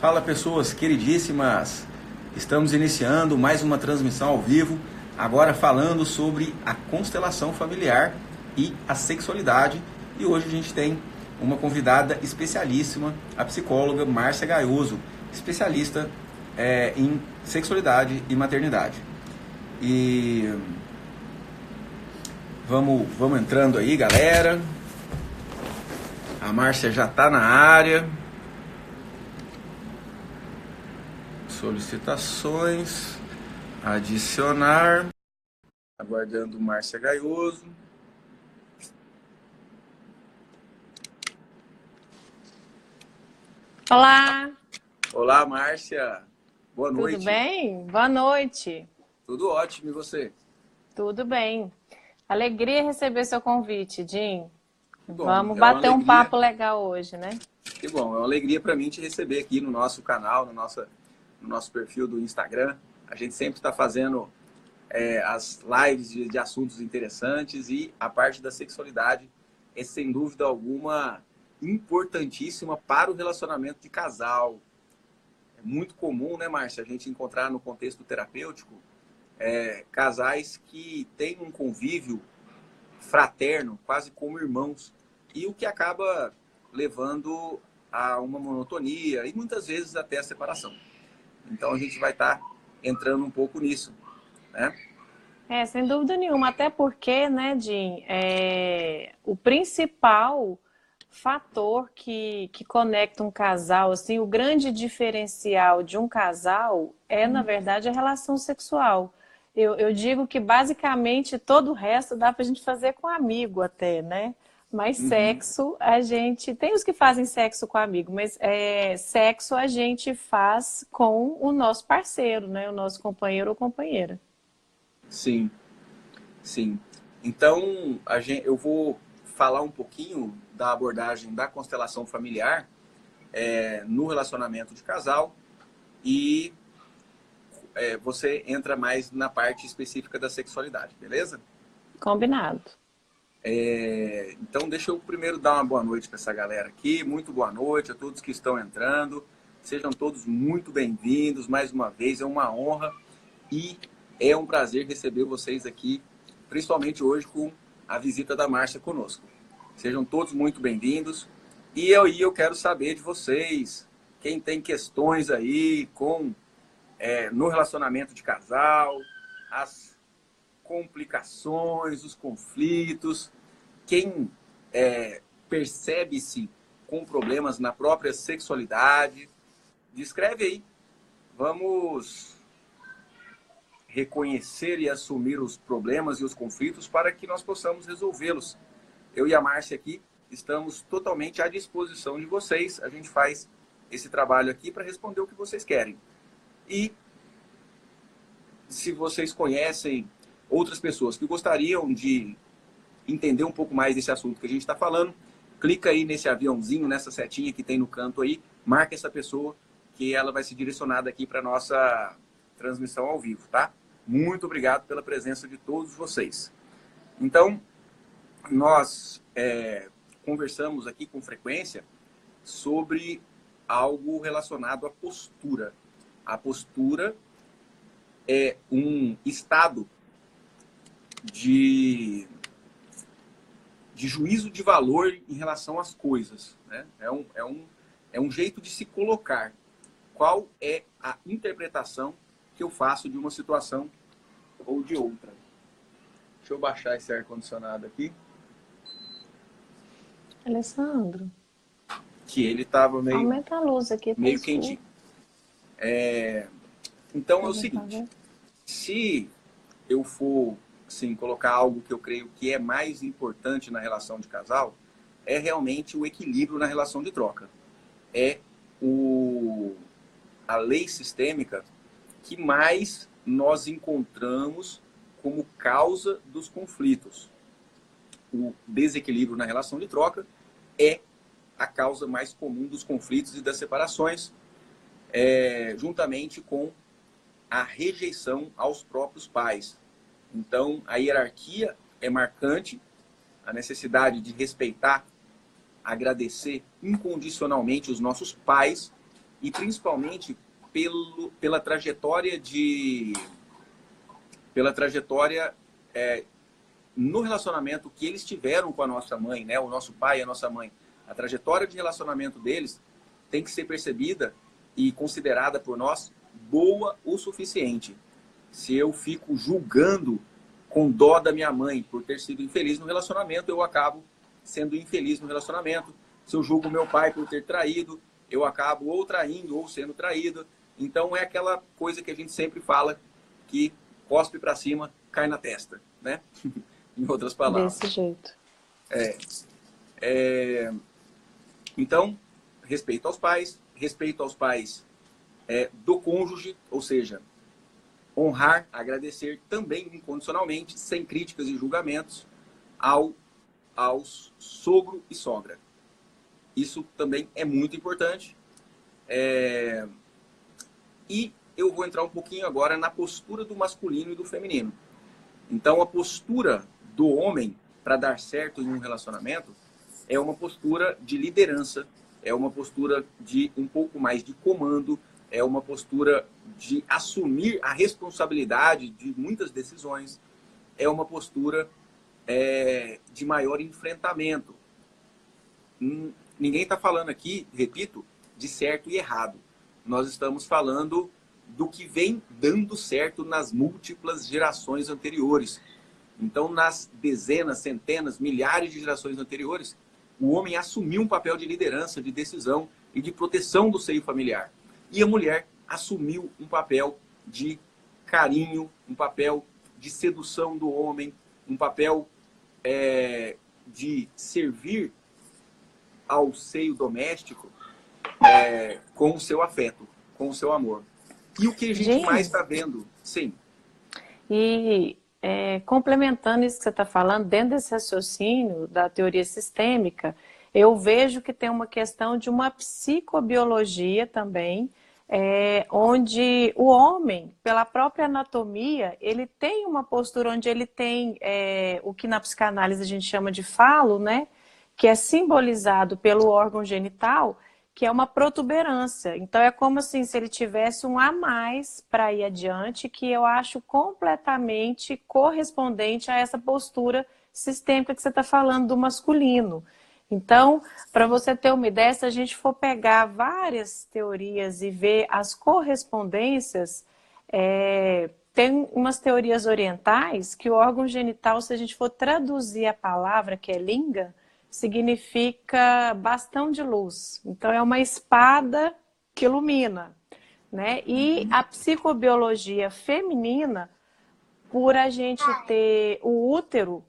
Fala pessoas queridíssimas, estamos iniciando mais uma transmissão ao vivo, agora falando sobre a constelação familiar e a sexualidade. E hoje a gente tem uma convidada especialíssima, a psicóloga Márcia Gaioso, especialista em sexualidade e maternidade. E vamos entrando aí, galera. A Márcia já está na área. Solicitações, adicionar, aguardando Márcia Gaioso. Olá! Olá, Márcia. Boa noite. Tudo bem? Boa noite. Tudo ótimo, e você? Tudo bem. Alegria receber seu convite, Jim. Bom, Vamos é uma bater um alegria. papo legal hoje, né? Que bom, é uma alegria para mim te receber aqui no nosso canal, no nosso perfil do Instagram. A gente sempre está fazendo as lives de assuntos interessantes, e a parte da sexualidade é, sem dúvida alguma, importantíssima para o relacionamento de casal. É muito comum, né, Márcia, a gente encontrar no contexto terapêutico casais que têm um convívio fraterno, quase como irmãos, e o que acaba levando a uma monotonia e muitas vezes até a separação. Então a gente vai estar entrando um pouco nisso, né? Sem dúvida nenhuma. Até porque, né, Jim, o principal fator que conecta um casal, assim, o grande diferencial de um casal é, na verdade, a relação sexual. Eu digo que basicamente todo o resto dá pra gente fazer com amigo até, né? Mas sexo, a gente... Tem os que fazem sexo com amigo, mas sexo a gente faz com o nosso parceiro, né? O nosso companheiro ou companheira. Sim, sim. Então eu vou falar um pouquinho da abordagem da constelação familiar no relacionamento de casal, e você entra mais na parte específica da sexualidade, beleza? Combinado. Então deixa eu primeiro dar uma boa noite para essa galera aqui. Muito boa noite a todos que estão entrando. Sejam todos muito bem-vindos mais uma vez. É uma honra e é um prazer receber vocês aqui, principalmente hoje com a visita da Márcia conosco. Sejam todos muito bem-vindos. E eu quero saber de vocês, quem tem questões aí no relacionamento de casal, as complicações, os conflitos, quem percebe-se com problemas na própria sexualidade. Descreve aí. Vamos reconhecer e assumir os problemas e os conflitos para que nós possamos resolvê-los. Eu e a Márcia aqui estamos totalmente à disposição de vocês. A gente faz esse trabalho aqui para responder o que vocês querem. E se vocês conhecem outras pessoas que gostariam de entender um pouco mais desse assunto que a gente está falando, clica aí nesse aviãozinho, nessa setinha que tem no canto aí, marca essa pessoa, que ela vai ser direcionada aqui para a nossa transmissão ao vivo, tá? Muito obrigado pela presença de todos vocês. Então, nós conversamos aqui com frequência sobre algo relacionado à postura. A postura é um estado de juízo de valor em relação às coisas, né? É um jeito de se colocar. Qual é a interpretação que eu faço de uma situação ou de outra? Deixa eu baixar esse ar-condicionado aqui. Alessandro, Que ele estava aumenta a luz aqui, tá meio escuro. quentinho. Então é o seguinte, se eu for assim, colocar algo que eu creio que é mais importante na relação de casal, é realmente o equilíbrio na relação de troca. É a lei sistêmica que mais nós encontramos como causa dos conflitos. O desequilíbrio na relação de troca é a causa mais comum dos conflitos e das separações, juntamente com a rejeição aos próprios pais. Então, a hierarquia é marcante, a necessidade de respeitar, agradecer incondicionalmente os nossos pais e principalmente pela trajetória no relacionamento que eles tiveram com a nossa mãe, né? O nosso pai e a nossa mãe. A trajetória de relacionamento deles tem que ser percebida e considerada por nós boa o suficiente. Se eu fico julgando com dó da minha mãe por ter sido infeliz no relacionamento, eu acabo sendo infeliz no relacionamento. Se eu julgo meu pai por ter traído, eu acabo ou traindo ou sendo traído. Então é aquela coisa que a gente sempre fala, que cospe para cima, cai na testa, né? Em outras palavras. Desse jeito. Então, respeito aos pais do cônjuge, ou seja, honrar, agradecer também incondicionalmente, sem críticas e julgamentos, aos sogro e sogra. Isso também é muito importante. E eu vou entrar um pouquinho agora na postura do masculino e do feminino. Então, a postura do homem para dar certo em um relacionamento é uma postura de liderança, é uma postura de um pouco mais de comando, é uma postura de assumir a responsabilidade de muitas decisões, é uma postura de maior enfrentamento. Ninguém está falando aqui, repito, de certo e errado. Nós estamos falando do que vem dando certo nas múltiplas gerações anteriores. Então, nas dezenas, centenas, milhares de gerações anteriores, o homem assumiu um papel de liderança, de decisão e de proteção do seio familiar. E a mulher assumiu um papel de carinho, um papel de sedução do homem, um papel de servir ao seio doméstico com o seu afeto, com o seu amor. E o que a gente mais está vendo? Sim. E complementando isso que você está falando, dentro desse raciocínio da teoria sistêmica, eu vejo que tem uma questão de uma psicobiologia também, onde o homem, pela própria anatomia, ele tem uma postura onde ele tem o que na psicanálise a gente chama de falo, né? Que é simbolizado pelo órgão genital, que é uma protuberância. Então é como assim, se ele tivesse um a mais para ir adiante, que eu acho completamente correspondente a essa postura sistêmica que você está falando do masculino. Então, para você ter uma ideia, se a gente for pegar várias teorias e ver as correspondências, tem umas teorias orientais que o órgão genital, se a gente for traduzir a palavra, que é linga, significa bastão de luz. Então, é uma espada que ilumina, né? E a psicobiologia feminina, por a gente ter o útero,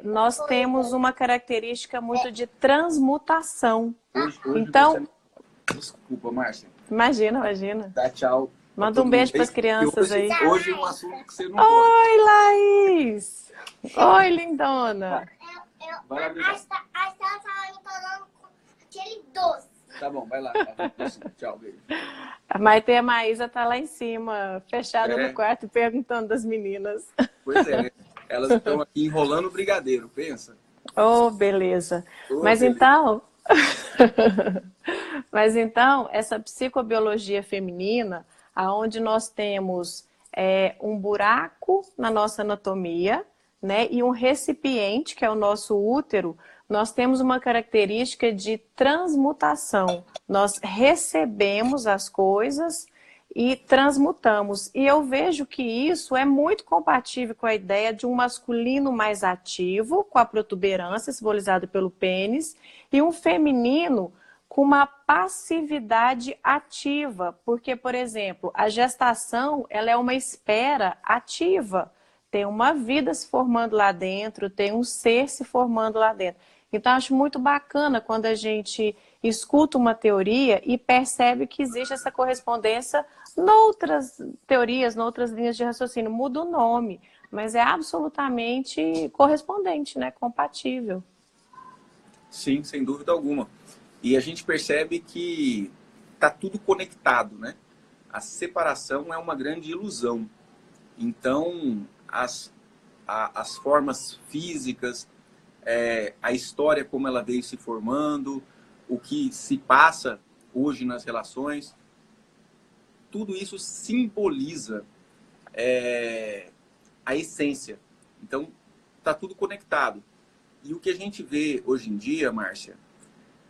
nós temos uma característica muito de transmutação. Hoje então, Desculpa, Márcia. Imagina. Dá tchau. Manda um beijo para as crianças hoje, aí. Hoje é um assunto que você não Oi, Laís! Oi, lindona! A Estela tava me falando aquele doce. Tá bom, vai lá. Tchau, beijo. A Maite e a Maísa tá lá em cima, fechada no quarto, perguntando das meninas. Pois é, elas estão aqui enrolando o brigadeiro, pensa. Oh, beleza. Mas então... Mas então, essa psicobiologia feminina, aonde nós temos um buraco na nossa anatomia, né, e um recipiente, que é o nosso útero, nós temos uma característica de transmutação. Nós recebemos as coisas e transmutamos. E eu vejo que isso é muito compatível com a ideia de um masculino mais ativo, com a protuberância simbolizada pelo pênis, e um feminino com uma passividade ativa. Porque, por exemplo, a gestação ela é uma espera ativa. Tem uma vida se formando lá dentro, tem um ser se formando lá dentro. Então, acho muito bacana quando a gente escuta uma teoria e percebe que existe essa correspondência noutras teorias, noutras linhas de raciocínio. Muda o nome, mas é absolutamente correspondente, né? Compatível. Sim, sem dúvida alguma. E a gente percebe que está tudo conectado, né? A separação é uma grande ilusão. Então, as formas físicas, a história como ela veio se formando, o que se passa, hoje nas relações. Tudo isso simboliza a essência. Então, está tudo conectado. E o que a gente vê hoje em dia, Márcia,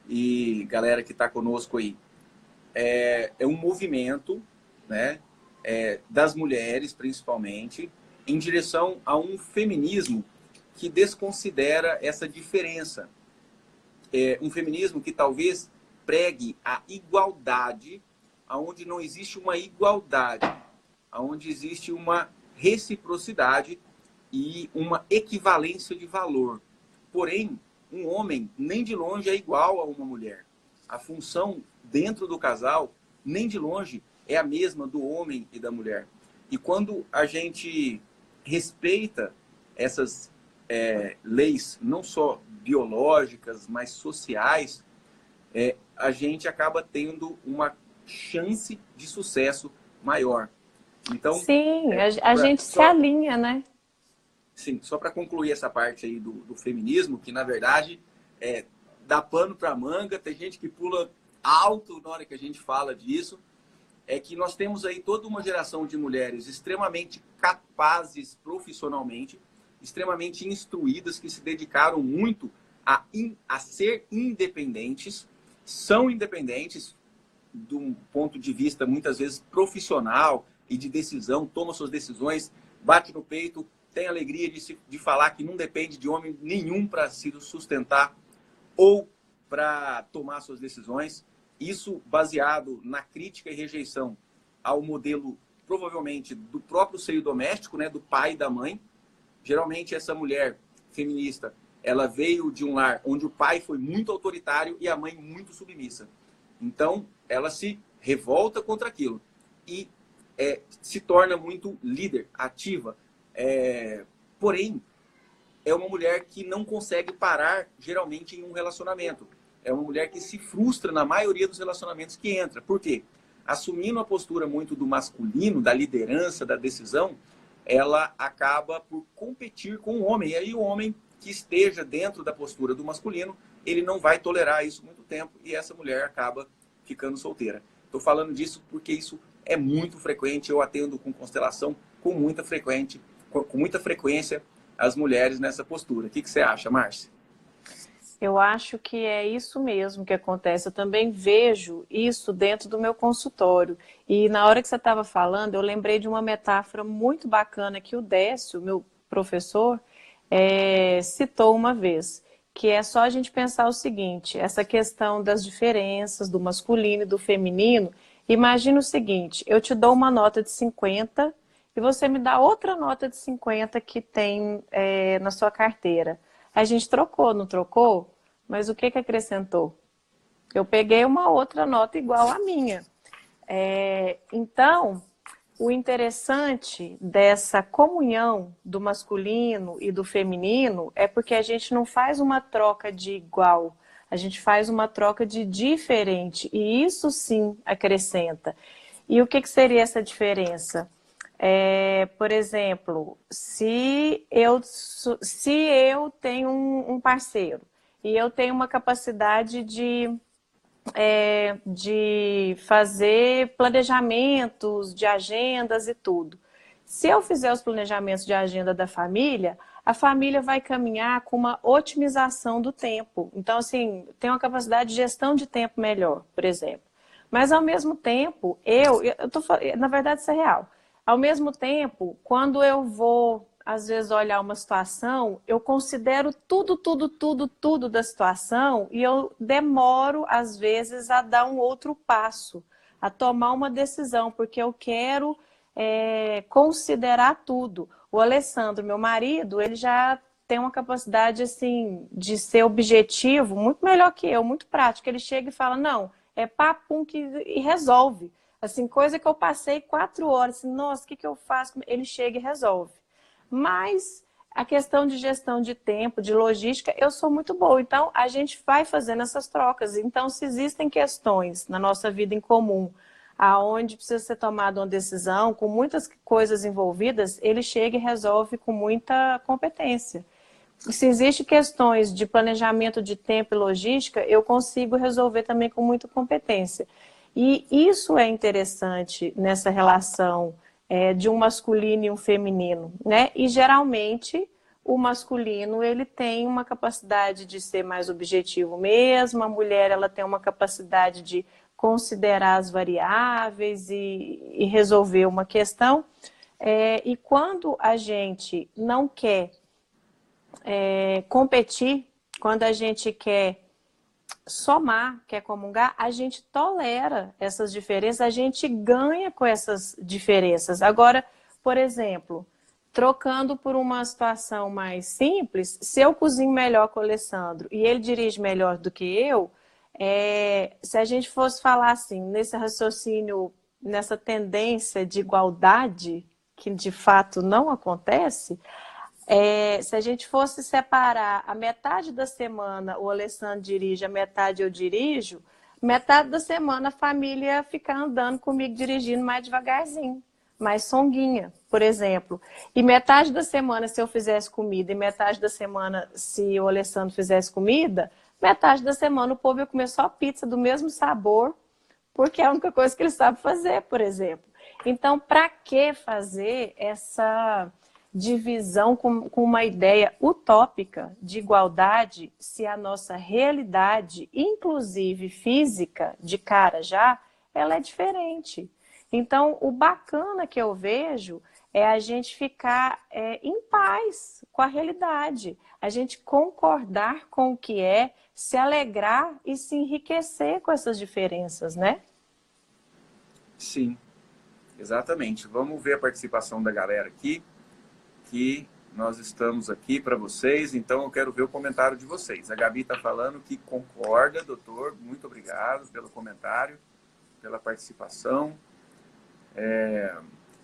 e galera que está conosco aí, é um movimento, né, das mulheres, principalmente, em direção a um feminismo que desconsidera essa diferença. Um feminismo que talvez pregue a igualdade, aonde não existe uma igualdade, aonde existe uma reciprocidade e uma equivalência de valor. Porém, um homem nem de longe é igual a uma mulher. A função dentro do casal, nem de longe, é a mesma do homem e da mulher. E quando a gente respeita essas leis, não só biológicas, mas sociais, a gente acaba tendo uma chance de sucesso maior. Então, sim, a gente se alinha, né? Sim, só para concluir essa parte aí do feminismo, que na verdade dá pano para manga, tem gente que pula alto na hora que a gente fala disso, é que nós temos aí toda uma geração de mulheres extremamente capazes profissionalmente, extremamente instruídas, que se dedicaram muito a ser independentes, são independentes de um ponto de vista muitas vezes profissional e de decisão, toma suas decisões, bate no peito, tem alegria de falar que não depende de homem nenhum para se sustentar ou para tomar suas decisões. Isso baseado na crítica e rejeição ao modelo, provavelmente, do próprio seio doméstico, né, do pai e da mãe. Geralmente, essa mulher feminista, ela veio de um lar onde o pai foi muito autoritário e a mãe muito submissa. Então, ela se revolta contra aquilo e se torna muito líder, ativa. Porém, é uma mulher que não consegue parar, geralmente, em um relacionamento. É uma mulher que se frustra na maioria dos relacionamentos que entra. Por quê? Assumindo a postura muito do masculino, da liderança, da decisão, ela acaba por competir com o homem. E aí o homem que esteja dentro da postura do masculino, ele não vai tolerar isso muito tempo e essa mulher acaba ficando solteira. Estou falando disso porque isso é muito frequente. Eu atendo com constelação com muita frequência as mulheres nessa postura. O que você acha, Márcia? Eu acho que é isso mesmo que acontece. Eu também vejo isso dentro do meu consultório. E na hora que você estava falando, eu lembrei de uma metáfora muito bacana que o Décio, meu professor, citou uma vez, que é só a gente pensar o seguinte, essa questão das diferenças do masculino e do feminino. Imagina o seguinte, eu te dou uma nota de 50 e você me dá outra nota de 50 que tem na sua carteira. A gente trocou, não trocou? Mas o que acrescentou? Eu peguei uma outra nota igual à minha. Então, o interessante dessa comunhão do masculino e do feminino é porque a gente não faz uma troca de igual, a gente faz uma troca de diferente. E isso sim acrescenta. E o que seria essa diferença? Por exemplo, se eu tenho um parceiro e eu tenho uma capacidade de fazer planejamentos de agendas e tudo. Se eu fizer os planejamentos de agenda da família, a família vai caminhar com uma otimização do tempo. Então, assim, tem uma capacidade de gestão de tempo melhor, por exemplo. Mas, ao mesmo tempo, na verdade, isso é real. Ao mesmo tempo, quando eu vou, às vezes, olhar uma situação, eu considero tudo da situação e eu demoro, às vezes, a dar um outro passo, a tomar uma decisão, porque eu quero considerar tudo. O Alessandro, meu marido, ele já tem uma capacidade, assim, de ser objetivo muito melhor que eu, muito prático. Ele chega e fala, não, é papum e resolve. Assim, coisa que eu passei 4 horas, assim, nossa, o que eu faço? Ele chega e resolve. Mas a questão de gestão de tempo, de logística, eu sou muito boa. Então, a gente vai fazendo essas trocas. Então, se existem questões na nossa vida em comum, aonde precisa ser tomada uma decisão, com muitas coisas envolvidas, ele chega e resolve com muita competência. se existem questões de planejamento de tempo e logística, eu consigo resolver também com muita competência. E isso é interessante nessa relação de um masculino e um feminino, né? E geralmente o masculino ele tem uma capacidade de ser mais objetivo mesmo, a mulher ela tem uma capacidade de considerar as variáveis e resolver uma questão. E quando a gente não quer competir, quando a gente quer somar, quer comungar, a gente tolera essas diferenças, a gente ganha com essas diferenças. Agora, por exemplo, trocando por uma situação mais simples, se eu cozinho melhor com o Alessandro e ele dirige melhor do que eu, se a gente fosse falar assim, nesse raciocínio, nessa tendência de igualdade, que de fato não acontece, se a gente fosse separar a metade da semana o Alessandro dirige, a metade eu dirijo, metade da semana a família ia ficar andando comigo dirigindo mais devagarzinho, mais songuinha, por exemplo. E metade da semana se eu fizesse comida e metade da semana se o Alessandro fizesse comida, metade da semana o povo ia comer só pizza do mesmo sabor, porque é a única coisa que ele sabe fazer, por exemplo. Então, para que fazer essa divisão com uma ideia utópica de igualdade se a nossa realidade, inclusive física, de cara já, ela é diferente. Então, o bacana que eu vejo é a gente ficar em paz com a realidade, a gente concordar com o que é, se alegrar e se enriquecer com essas diferenças, né? Sim, exatamente. Vamos ver a participação da galera aqui, que nós estamos aqui para vocês, então eu quero ver o comentário de vocês. A Gabi está falando que concorda, doutor, muito obrigado pelo comentário, pela participação.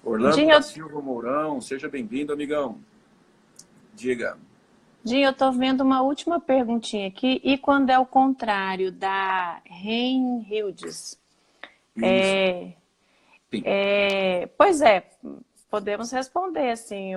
Orlando da Silva Mourão, seja bem-vindo, amigão. Diga. Dinho, eu estou vendo uma última perguntinha aqui, e quando é o contrário, da Reinhildes? Pois é, podemos responder assim,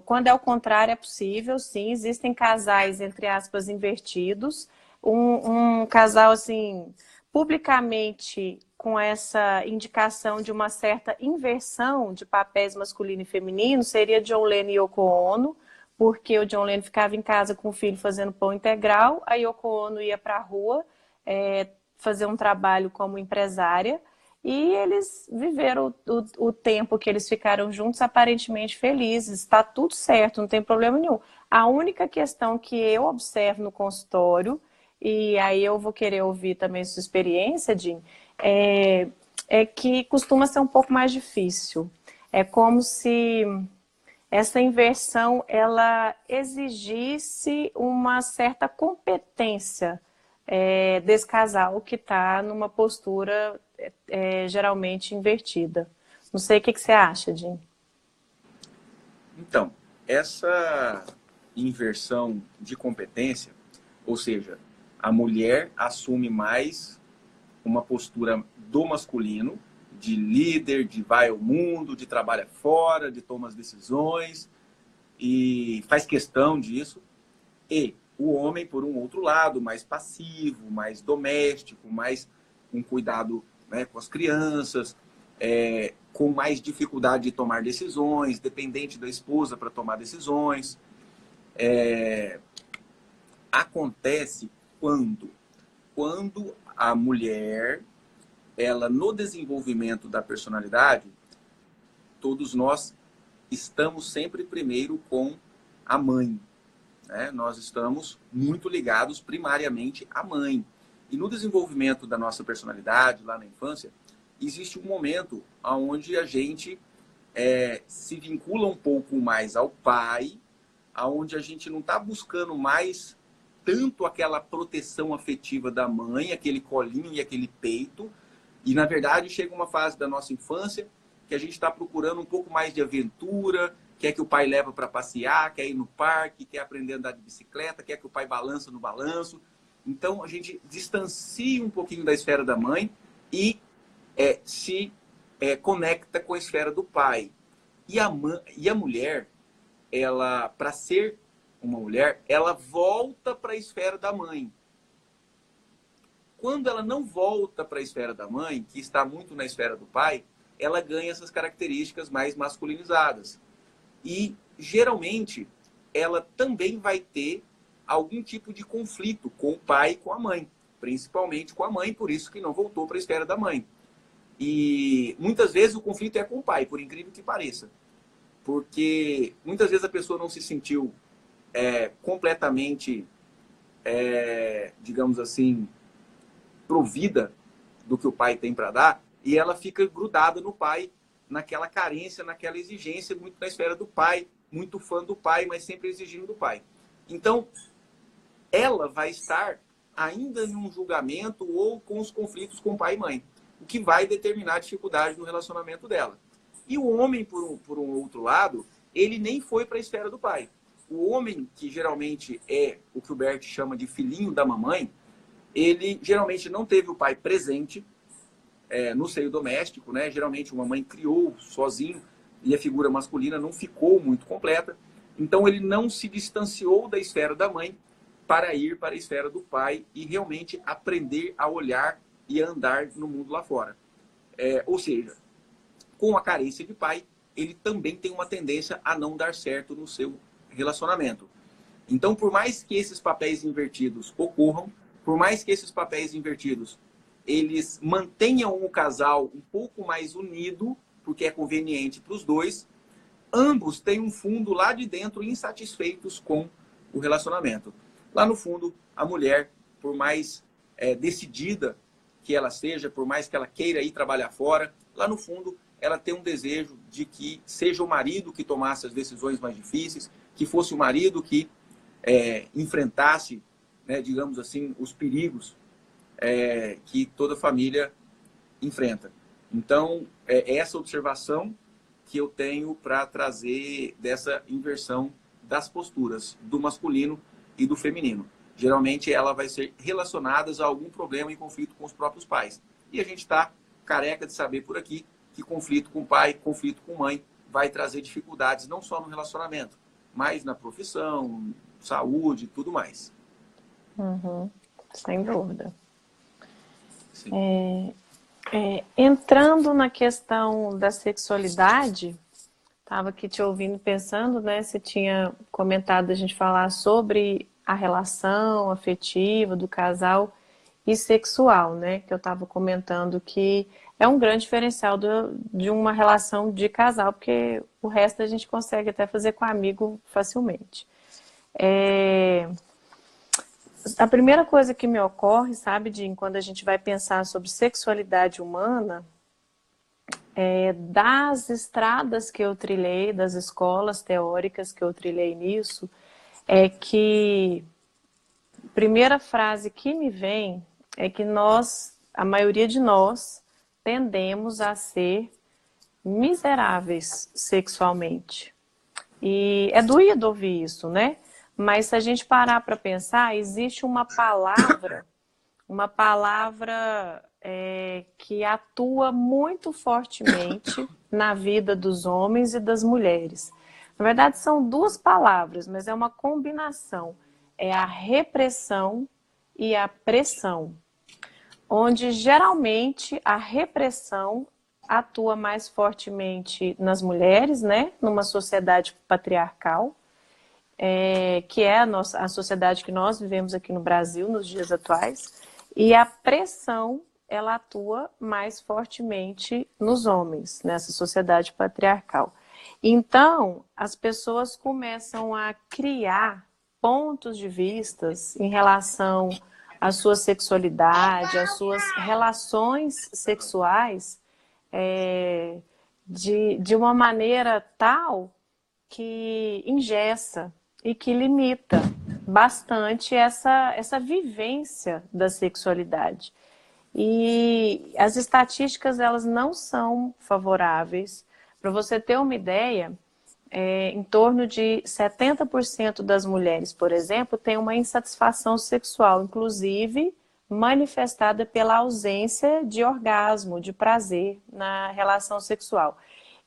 quando é o contrário é possível, sim, existem casais, entre aspas, invertidos, um casal assim, publicamente com essa indicação de uma certa inversão de papéis masculino e feminino, seria John Lennon e Yoko Ono, porque o John Lennon ficava em casa com o filho fazendo pão integral, a Yoko Ono ia para a rua fazer um trabalho como empresária, e eles viveram o tempo que eles ficaram juntos aparentemente felizes, está tudo certo, não tem problema nenhum. A única questão que eu observo no consultório, e aí eu vou querer ouvir também sua experiência, Jim, é que costuma ser um pouco mais difícil. É como se essa inversão ela exigisse uma certa competência desse casal que está numa postura geralmente invertida. Não sei o que você acha, Jim. Então, essa inversão de competência, ou seja, a mulher assume mais uma postura do masculino, de líder, de vai ao mundo, de trabalha fora, de toma as decisões, e faz questão disso. E o homem, por um outro lado, mais passivo, mais doméstico, mais com cuidado, né, com as crianças, com mais dificuldade de tomar decisões, dependente da esposa para tomar decisões. Acontece quando a mulher, ela no desenvolvimento da personalidade, todos nós estamos sempre primeiro com a mãe. Nós estamos muito ligados primariamente à mãe. E no desenvolvimento da nossa personalidade, lá na infância, existe um momento onde a gente se vincula um pouco mais ao pai, onde a gente não está buscando mais tanto aquela proteção afetiva da mãe, aquele colinho e aquele peito. E, na verdade, chega uma fase da nossa infância que a gente está procurando um pouco mais de aventura, quer que o pai leva para passear, quer ir no parque, quer aprender a andar de bicicleta, quer que o pai balança no balanço. Então, a gente distancia um pouquinho da esfera da mãe e se conecta com a esfera do pai. E a mulher, ela, para ser uma mulher, ela volta para a esfera da mãe. Quando ela não volta para a esfera da mãe, que está muito na esfera do pai, ela ganha essas características mais masculinizadas. E, geralmente, ela também vai ter algum tipo de conflito com o pai e com a mãe. Principalmente com a mãe, por isso que não voltou para a esfera da mãe. E muitas vezes o conflito é com o pai, por incrível que pareça. Porque muitas vezes a pessoa não se sentiu completamente, digamos assim, provida do que o pai tem para dar, e ela fica grudada no pai, naquela carência, naquela exigência, muito na esfera do pai, muito fã do pai, mas sempre exigindo do pai. Então, ela vai estar ainda em um julgamento ou com os conflitos com pai e mãe, o que vai determinar a dificuldade no relacionamento dela. E o homem, por um outro lado, ele nem foi para a esfera do pai. O homem, que geralmente é o que o Bert chama de filhinho da mamãe, ele geralmente não teve o pai presente no seio doméstico, né? Geralmente uma mãe criou sozinho e a figura masculina não ficou muito completa. Então ele não se distanciou da esfera da mãe para ir para a esfera do pai e realmente aprender a olhar e a andar no mundo lá fora. Ou seja, com a carência de pai, ele também tem uma tendência a não dar certo no seu relacionamento. Então, por mais que esses papéis invertidos ocorram, por mais que esses papéis invertidos eles mantenham o casal um pouco mais unido, porque é conveniente para os dois, ambos têm um fundo lá de dentro insatisfeitos com o relacionamento. Lá no fundo, a mulher, por mais decidida que ela seja, por mais que ela queira ir trabalhar fora, lá no fundo, ela tem um desejo de que seja o marido que tomasse as decisões mais difíceis, que fosse o marido que enfrentasse, né, digamos assim, os perigos que toda família enfrenta. Então, é essa observação que eu tenho para trazer dessa inversão das posturas do masculino e do feminino. Geralmente, ela vai ser relacionada a algum problema e conflito com os próprios pais. E a gente está careca de saber por aqui que conflito com pai, conflito com mãe vai trazer dificuldades não só no relacionamento, mas na profissão, saúde e tudo mais. Uhum, sem dúvida. Entrando na questão da sexualidade, estava aqui te ouvindo pensando, né? Você tinha comentado a gente falar sobre a relação afetiva do casal e sexual, né? Que eu estava comentando que é um grande diferencial de uma relação de casal, porque o resto a gente consegue até fazer com amigo facilmente. A primeira coisa que me ocorre, sabe, Jim, quando a gente vai pensar sobre sexualidade humana, das estradas que eu trilhei, das escolas teóricas que eu trilhei nisso, é que a primeira frase que me vem é que a maioria de nós, tendemos a ser miseráveis sexualmente. E é doído ouvir isso, né? Mas se a gente parar para pensar, existe uma palavra que atua muito fortemente na vida dos homens e das mulheres. Na verdade, são duas palavras, mas é uma combinação. É a repressão e a pressão, onde geralmente a repressão atua mais fortemente nas mulheres, né? Numa sociedade patriarcal, que é a sociedade que nós vivemos aqui no Brasil nos dias atuais, e a pressão ela atua mais fortemente nos homens, nessa sociedade patriarcal. Então, as pessoas começam a criar pontos de vistas em relação à sua sexualidade, às suas relações sexuais, de uma maneira tal que engessa e que limita bastante essa vivência da sexualidade. E as estatísticas, elas não são favoráveis. Para você ter uma ideia, em torno de 70% das mulheres, por exemplo, têm uma insatisfação sexual, inclusive manifestada pela ausência de orgasmo, de prazer na relação sexual.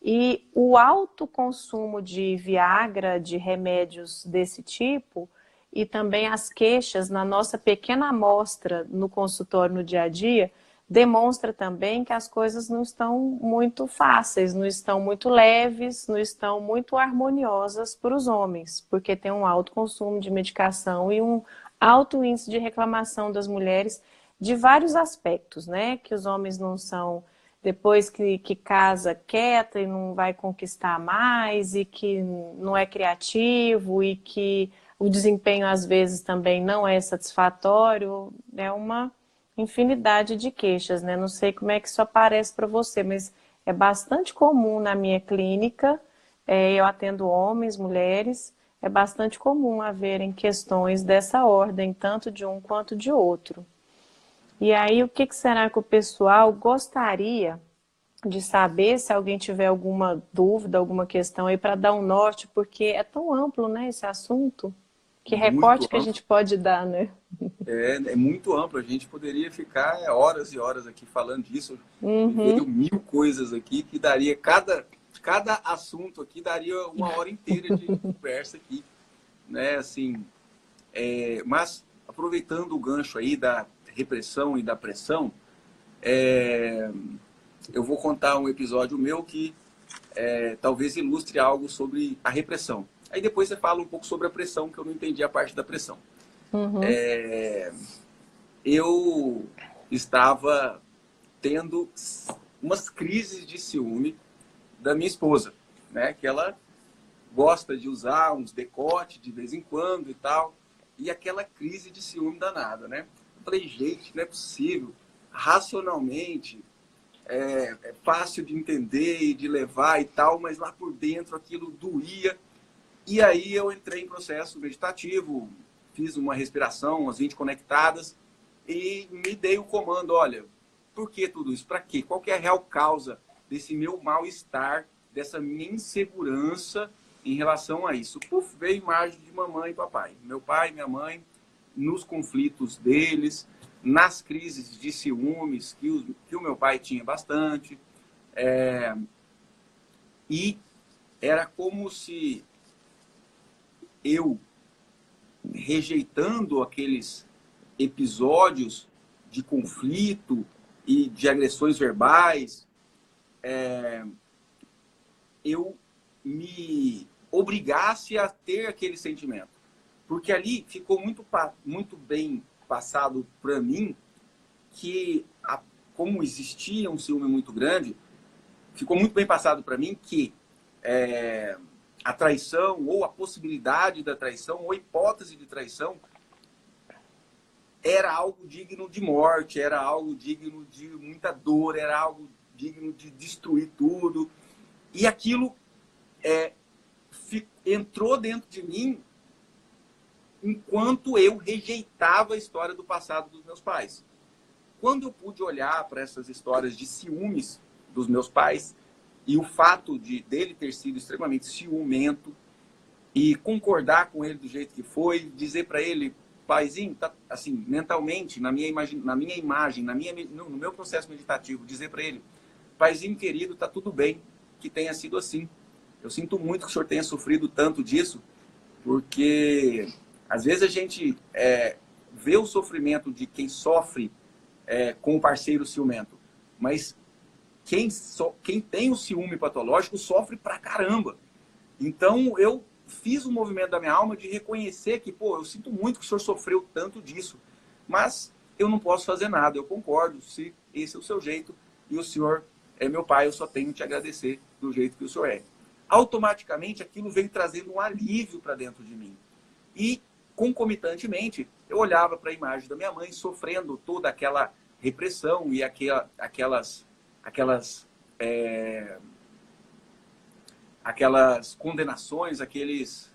E o alto consumo de Viagra, de remédios desse tipo, e também as queixas na nossa pequena amostra no consultório no dia a dia, demonstra também que as coisas não estão muito fáceis, não estão muito leves, não estão muito harmoniosas para os homens, porque tem um alto consumo de medicação e um alto índice de reclamação das mulheres de vários aspectos, né? Que os homens não são, depois que casa, quieta e não vai conquistar mais, e que não é criativo, e que o desempenho às vezes também não é satisfatório. É uma infinidade de queixas, né? Não sei como é que isso aparece para você, mas é bastante comum na minha clínica. Eu atendo homens, mulheres, é bastante comum haverem questões dessa ordem, tanto de um quanto de outro. E aí, o que será que o pessoal gostaria de saber, se alguém tiver alguma dúvida, alguma questão aí, para dar um norte, porque é tão amplo, né, esse assunto, que Muito recorte que a amplo. gente pode dar, né? É muito amplo. A gente poderia ficar horas e horas aqui falando disso. Me Uhum. veio mil coisas aqui que daria, cada assunto aqui daria uma hora inteira de conversa aqui, né? Assim, mas aproveitando o gancho aí da repressão e da pressão, eu vou contar um episódio meu que talvez ilustre algo sobre a repressão. Aí depois você fala um pouco sobre a pressão, que eu não entendi a parte da pressão. Uhum. Eu estava tendo umas crises de ciúme da minha esposa, né? Que ela gosta de usar uns decotes de vez em quando e tal. E aquela crise de ciúme danada, né? Eu falei, gente, não é possível. Racionalmente, é fácil de entender e de levar e tal, mas lá por dentro aquilo doía. E aí eu entrei em processo meditativo, fiz uma respiração, umas 20 conectadas, e me dei o comando, olha, por que tudo isso? Para quê? Qual que é a real causa desse meu mal-estar, dessa minha insegurança em relação a isso? Puf, veio imagem de mamãe e papai. Meu pai e minha mãe, nos conflitos deles, nas crises de ciúmes, que o meu pai tinha bastante. E era como se eu, rejeitando aqueles episódios de conflito e de agressões verbais, eu me obrigasse a ter aquele sentimento. Porque ali ficou muito bem passado para mim que, como existia um ciúme muito grande, ficou muito bem passado para mim que a traição, ou a possibilidade da traição, ou a hipótese de traição, era algo digno de morte, era algo digno de muita dor, era algo digno de destruir tudo. E aquilo entrou dentro de mim enquanto eu rejeitava a história do passado dos meus pais. Quando eu pude olhar para essas histórias de ciúmes dos meus pais, e o fato dele ter sido extremamente ciumento, e concordar com ele do jeito que foi, dizer para ele, paizinho, tá, assim, mentalmente, no meu processo meditativo, dizer para ele, paizinho querido, tá tudo bem que tenha sido assim. Eu sinto muito que o senhor tenha sofrido tanto disso, porque às vezes a gente vê o sofrimento de quem sofre com o parceiro ciumento, mas quem tem o ciúme patológico sofre pra caramba. Então eu fiz um movimento da minha alma de reconhecer que, eu sinto muito que o senhor sofreu tanto disso, mas eu não posso fazer nada, eu concordo, se esse é o seu jeito, e o senhor é meu pai, eu só tenho que te agradecer do jeito que o senhor é. Automaticamente aquilo veio trazendo um alívio para dentro de mim. E, concomitantemente, eu olhava para a imagem da minha mãe sofrendo toda aquela repressão e aquelas condenações, aqueles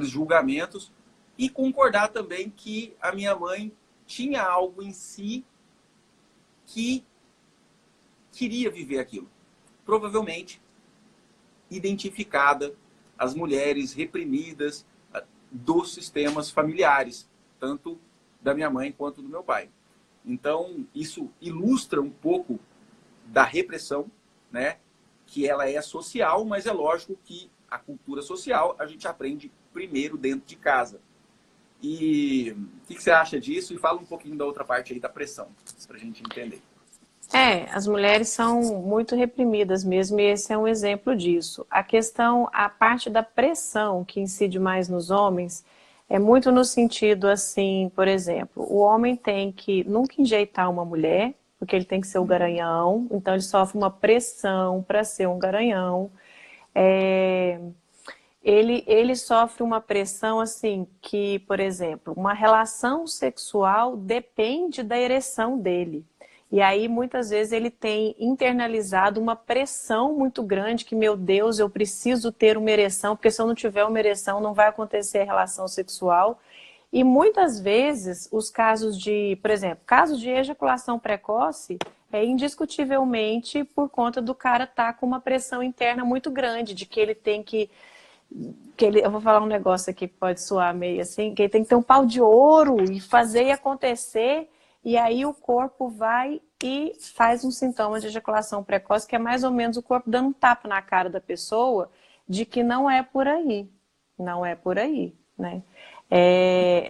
julgamentos, e concordar também que a minha mãe tinha algo em si que queria viver aquilo. Provavelmente identificada as mulheres reprimidas dos sistemas familiares, tanto da minha mãe quanto do meu pai. Então, isso ilustra um pouco da repressão, né? Que ela é social, mas é lógico que a cultura social a gente aprende primeiro dentro de casa. E o que você acha disso? E fala um pouquinho da outra parte aí da pressão, para a gente entender. As mulheres são muito reprimidas mesmo, e esse é um exemplo disso. A questão, a parte da pressão que incide mais nos homens, é muito no sentido assim, por exemplo, o homem tem que nunca enjeitar uma mulher, porque ele tem que ser o garanhão, então ele sofre uma pressão para ser um garanhão. Ele sofre uma pressão assim que, por exemplo, uma relação sexual depende da ereção dele. E aí, muitas vezes, ele tem internalizado uma pressão muito grande que, meu Deus, eu preciso ter uma ereção, porque se eu não tiver uma ereção, não vai acontecer a relação sexual. E muitas vezes, os casos de, por exemplo, casos de ejaculação precoce, é indiscutivelmente por conta do cara estar com uma pressão interna muito grande, de que ele tem eu vou falar um negócio aqui que pode soar meio assim, que ele tem que ter um pau de ouro e fazer acontecer, e aí o corpo vai e faz um sintoma de ejaculação precoce, que é mais ou menos o corpo dando um tapa na cara da pessoa de que não é por aí, não é por aí, né?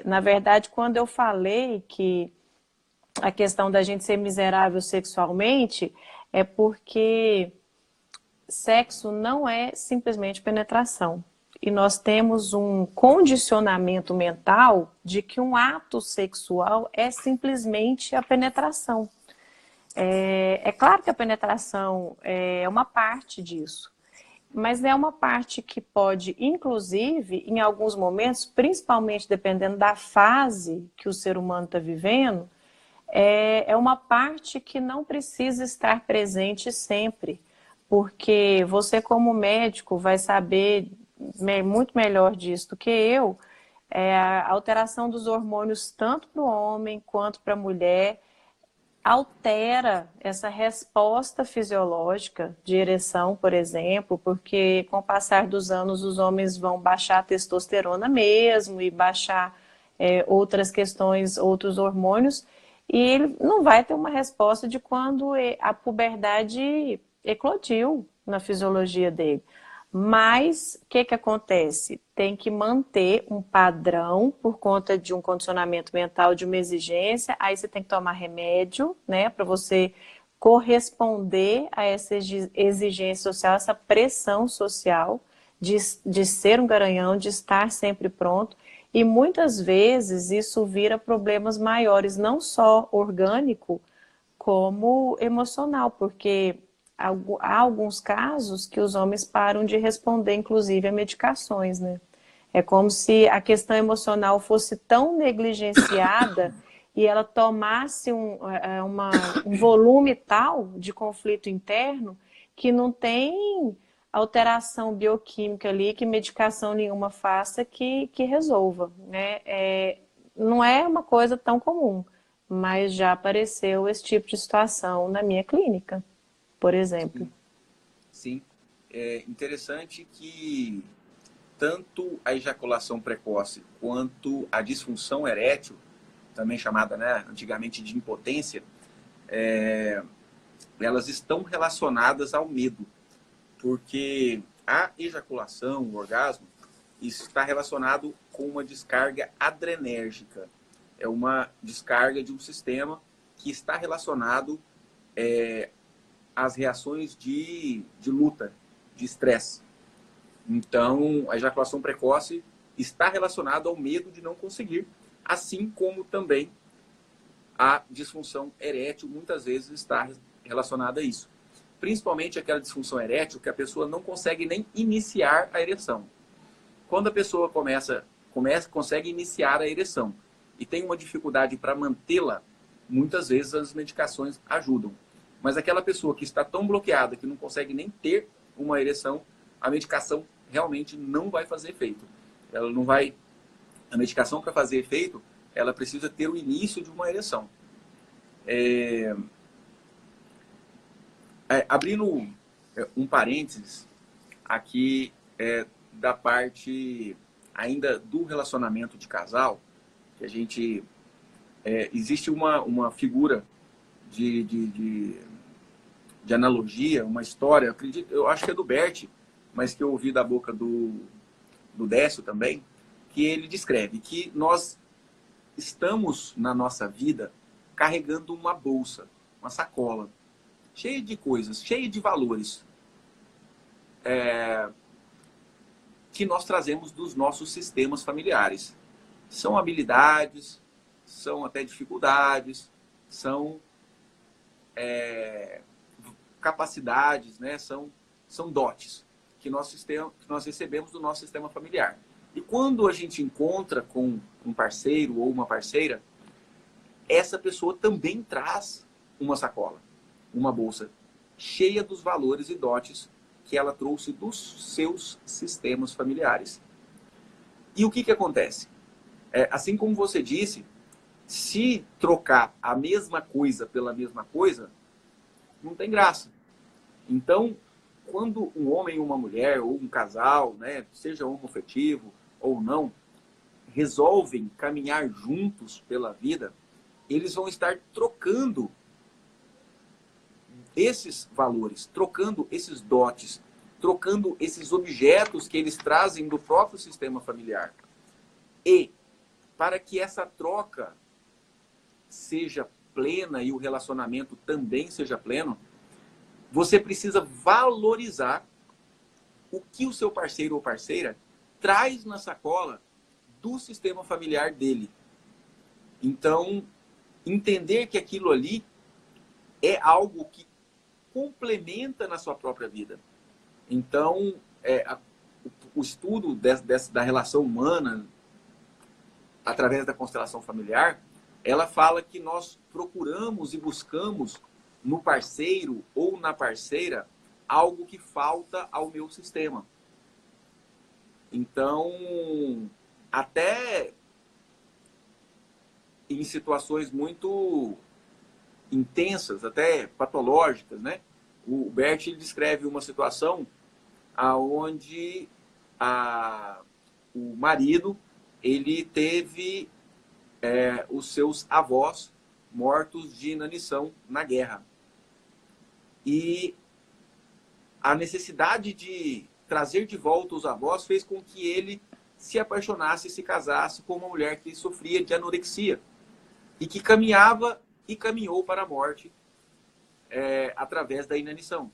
Na verdade, quando eu falei que a questão da gente ser miserável sexualmente, é porque sexo não é simplesmente penetração. E nós temos um condicionamento mental de que um ato sexual é simplesmente a penetração. É claro que a penetração é uma parte disso, mas é uma parte que pode, inclusive, em alguns momentos, principalmente dependendo da fase que o ser humano está vivendo, é uma parte que não precisa estar presente sempre, porque você, como médico, vai saber muito melhor disso do que eu, a alteração dos hormônios, tanto para o homem quanto para a mulher, altera essa resposta fisiológica de ereção, por exemplo, porque com o passar dos anos os homens vão baixar a testosterona mesmo e baixar outras questões, outros hormônios, e ele não vai ter uma resposta de quando a puberdade eclodiu na fisiologia dele. Mas o que acontece? Tem que manter um padrão por conta de um condicionamento mental, de uma exigência. Aí você tem que tomar remédio, né, para você corresponder a essa exigência social, essa pressão social de ser um garanhão, de estar sempre pronto. E muitas vezes isso vira problemas maiores, não só orgânico, como emocional, porque há alguns casos que os homens param de responder, inclusive, a medicações, né? É como se a questão emocional fosse tão negligenciada e ela tomasse um volume tal de conflito interno que não tem alteração bioquímica ali, que medicação nenhuma faça que resolva, né? Não é uma coisa tão comum, mas já apareceu esse tipo de situação na minha clínica, por exemplo. Sim. É interessante que tanto a ejaculação precoce quanto a disfunção erétil, também chamada, né, antigamente de impotência, elas estão relacionadas ao medo. Porque a ejaculação, o orgasmo, está relacionado com uma descarga adrenérgica. É uma descarga de um sistema que está relacionado às reações de luta, de estresse. Então, a ejaculação precoce está relacionada ao medo de não conseguir, assim como também a disfunção erétil muitas vezes está relacionada a isso. Principalmente aquela disfunção erétil que a pessoa não consegue nem iniciar a ereção. Quando a pessoa consegue iniciar a ereção e tem uma dificuldade para mantê-la, muitas vezes as medicações ajudam. Mas aquela pessoa que está tão bloqueada que não consegue nem ter uma ereção, a medicação realmente não vai fazer efeito. Ela não vai. A medicação, para fazer efeito, ela precisa ter o início de uma ereção. Abrindo um parênteses aqui da parte ainda do relacionamento de casal, que a gente existe uma figura de analogia, uma história, eu acho que é do Bert, mas que eu ouvi da boca do Décio também, que ele descreve que nós estamos na nossa vida carregando uma bolsa, uma sacola, cheia de coisas, cheia de valores, que nós trazemos dos nossos sistemas familiares. São habilidades, são até dificuldades, são capacidades, né? São dotes que nós recebemos do nosso sistema familiar. E quando a gente encontra com um parceiro ou uma parceira, essa pessoa também traz uma sacola, uma bolsa cheia dos valores e dotes que ela trouxe dos seus sistemas familiares. E o que acontece? Assim como você disse, se trocar a mesma coisa pela mesma coisa, não tem graça. Então, quando um homem e uma mulher, ou um casal, né, seja homoafetivo ou não, resolvem caminhar juntos pela vida, eles vão estar trocando esses valores, trocando esses dotes, trocando esses objetos que eles trazem do próprio sistema familiar. E, para que essa troca seja plena e o relacionamento também seja pleno, você precisa valorizar o que o seu parceiro ou parceira traz na sacola do sistema familiar dele. Então, entender que aquilo ali é algo que complementa na sua própria vida. Então, o estudo da relação humana, através da constelação familiar, ela fala que nós procuramos e buscamos no parceiro ou na parceira algo que falta ao meu sistema. Então, até em situações muito intensas, até patológicas, né? O Bert descreve uma situação onde o marido ele teve os seus avós mortos de inanição na guerra. E a necessidade de trazer de volta os avós fez com que ele se apaixonasse e se casasse com uma mulher que sofria de anorexia e que caminhava e caminhou para a morte através da inanição.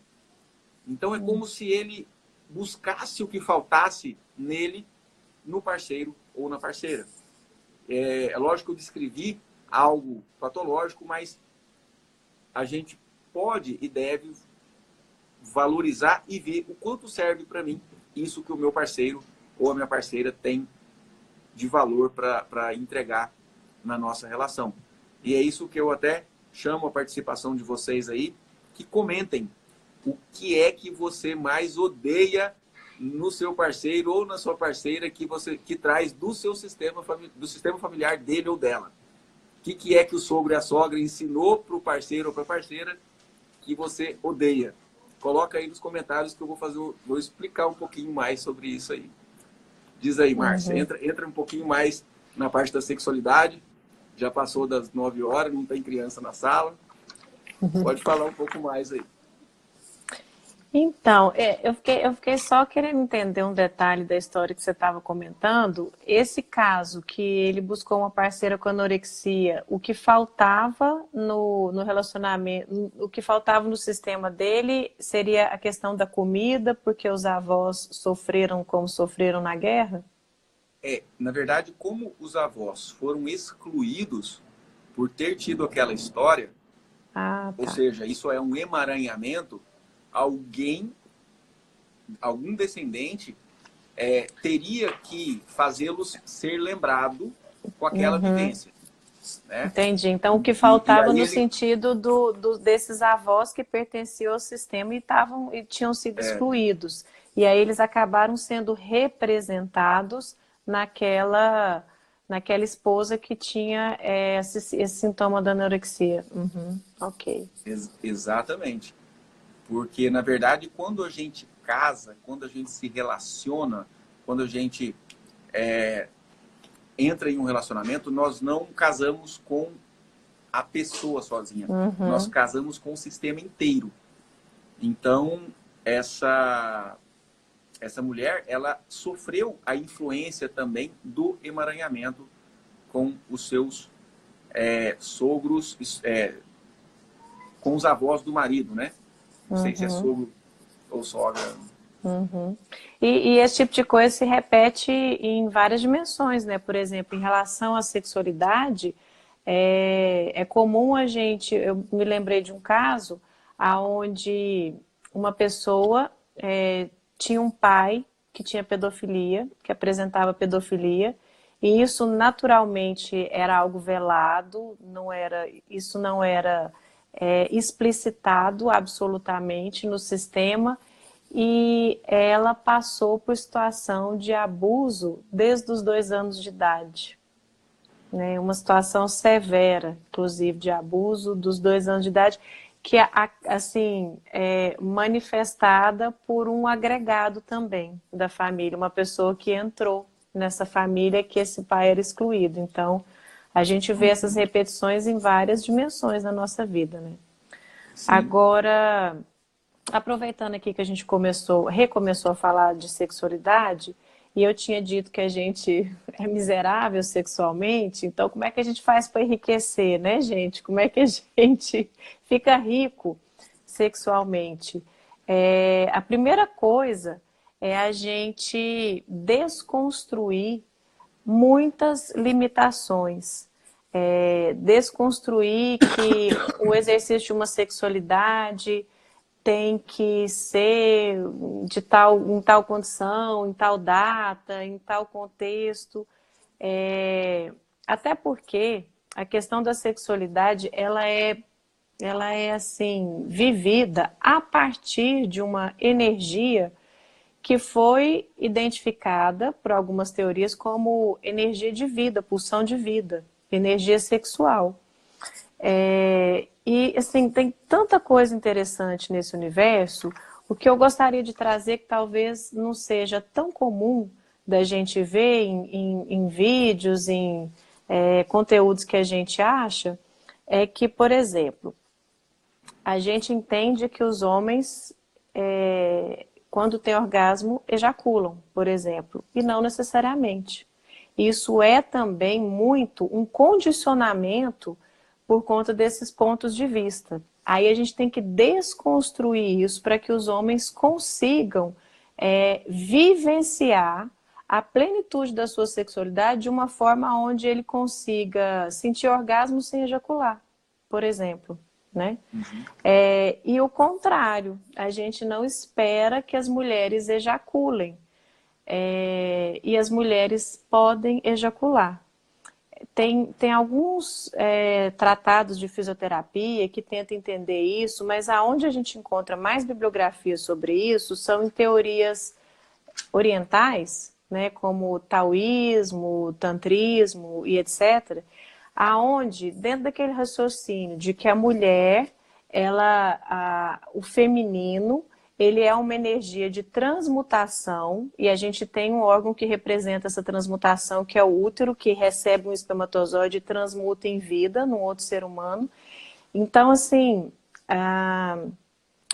Então é como se ele buscasse o que faltasse nele, no parceiro ou na parceira. É lógico que eu descrevi algo patológico, mas a gente pode e deve valorizar e ver o quanto serve para mim isso que o meu parceiro ou a minha parceira tem de valor para entregar na nossa relação. E é isso que eu até chamo a participação de vocês aí, que comentem o que é que você mais odeia no seu parceiro ou na sua parceira que traz do sistema familiar dele ou dela. O que é que o sogro e a sogra ensinou para o parceiro ou para a parceira que você odeia? Coloca aí nos comentários que eu vou explicar um pouquinho mais sobre isso aí. Diz aí, Márcia, entra um pouquinho mais na parte da sexualidade. Já passou das 9 horas, não tem criança na sala. Pode falar um pouco mais aí. Então, eu fiquei só querendo entender um detalhe da história que você estava comentando. Esse caso que ele buscou uma parceira com anorexia, o que faltava no relacionamento, o que faltava no sistema dele seria a questão da comida, porque os avós sofreram como sofreram na guerra? Na verdade, como os avós foram excluídos por ter tido aquela história, ou seja, isso é um emaranhamento, algum descendente teria que fazê-los ser lembrado com aquela vivência. Né? Entendi. Então, o que faltava no sentido desses avós que pertenciam ao sistema e tinham sido excluídos. E aí eles acabaram sendo representados naquela esposa que tinha esse sintoma da anorexia. Ok. Exatamente. Porque, na verdade, quando a gente casa, quando a gente se relaciona, quando a gente entra em um relacionamento, nós não casamos com a pessoa sozinha. Nós casamos com o sistema inteiro. Então, essa mulher, ela sofreu a influência também do emaranhamento com os seus sogros, com os avós do marido, né? Não sei se é sogro ou sogra. Uhum. E esse tipo de coisa se repete em várias dimensões, né? Por exemplo, em relação à sexualidade, é comum eu me lembrei de um caso onde uma pessoa tinha um pai que tinha pedofilia, que apresentava pedofilia, e isso naturalmente era algo velado, isso não era explicitado absolutamente no sistema, e ela passou por situação de abuso desde os 2 anos de idade. Né? Uma situação severa, inclusive, de abuso dos 2 anos de idade, que assim, é manifestada por um agregado também da família, uma pessoa que entrou nessa família que esse pai era excluído. Então, a gente vê essas repetições em várias dimensões na nossa vida, né? Sim. Agora, aproveitando aqui que a gente recomeçou a falar de sexualidade, e eu tinha dito que a gente é miserável sexualmente, então como é que a gente faz para enriquecer, né, gente? Como é que a gente fica rico sexualmente? A primeira coisa é a gente desconstruir muitas limitações. Desconstruir que o exercício de uma sexualidade tem que ser em tal condição, em tal data, em tal contexto. Até porque a questão da sexualidade, ela é assim, vivida a partir de uma energia que foi identificada por algumas teorias como energia de vida, pulsão de vida, energia sexual. E assim, tem tanta coisa interessante nesse universo. O que eu gostaria de trazer, que talvez não seja tão comum da gente ver em vídeos, em conteúdos que a gente acha, é que, por exemplo, a gente entende que os homens, quando têm orgasmo, ejaculam, por exemplo, e não necessariamente. Isso é também muito um condicionamento por conta desses pontos de vista. Aí a gente tem que desconstruir isso para que os homens consigam vivenciar a plenitude da sua sexualidade de uma forma onde ele consiga sentir orgasmo sem ejacular, por exemplo. Né? E o contrário, a gente não espera que as mulheres ejaculem. E as mulheres podem ejacular. Tem alguns tratados de fisioterapia que tentam entender isso, mas aonde a gente encontra mais bibliografia sobre isso são em teorias orientais, né, como o taoísmo, o tantrismo e etc., aonde, dentro daquele raciocínio de que a mulher, o feminino, ele é uma energia de transmutação, e a gente tem um órgão que representa essa transmutação, que é o útero, que recebe um espermatozoide e transmuta em vida num outro ser humano. Então, assim,